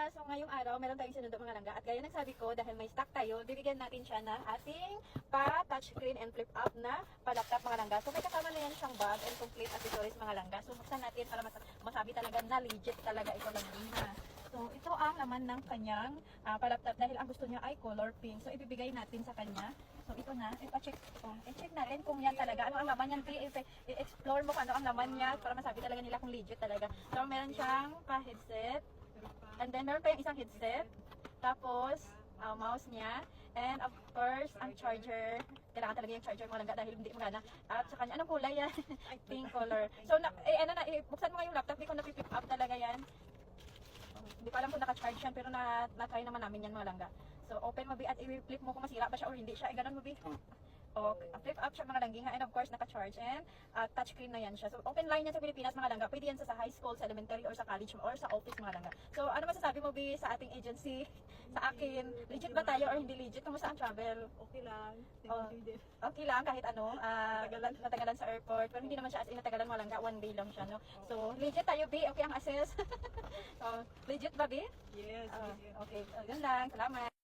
langga, so ngayong araw, meron tayong sinundo mga langga. At gaya ng sabi ko, dahil may stock tayo, bibigyan natin siya ng ating pa-touchscreen and flip-up na pa-laptop mga langga. So may kasama na yan siyang bag and complete accessories mga langga. So buksan natin para masabi talaga na legit talaga ito langga. So ito ang laman ng kanyang pa-laptop dahil ang gusto niya ay color pink. So ibibigay natin sa kanya. So ito na, i-check natin kung yan talaga. Ano ang laman niyan, i-explore mo kung ano ang laman niya para masabi talaga nila kung legit talaga. So meron siyang pa-headset. And then meron pa yung isang headset. Tapos, mouse niya. And of course, ang charger. Kailangan talaga yung charger mga langga dahil hindi mo gana. At sa kanya, anong kulay yan? Pink color. So, buksan mo nga yung laptop. Hindi ko na-pick up talaga yan. Hindi ko alam kung naka-charge yan. Pero na-try naman namin yan mga langga. So, open mo at i-flip mo kung masira ba siya or hindi siya. Ganun mo o flip up siya mga langga, and of course naka-charge and touchscreen na yan siya. So open line yan sa Pilipinas mga langga. Pwede yan sa high school, sa elementary or sa college or sa office mga langga. So ano masasabi mo sa ating agency, sa akin, legit ba tayo or hindi legit? Kumusta ang travel? Okay lang. Okay lang kahit ano, natagalan sa airport, pero hindi naman siya as in natagalan mga langga, one day lang siya, no. So legit tayo okay ang access. So legit ba Yes. okay, yun lang, salamat.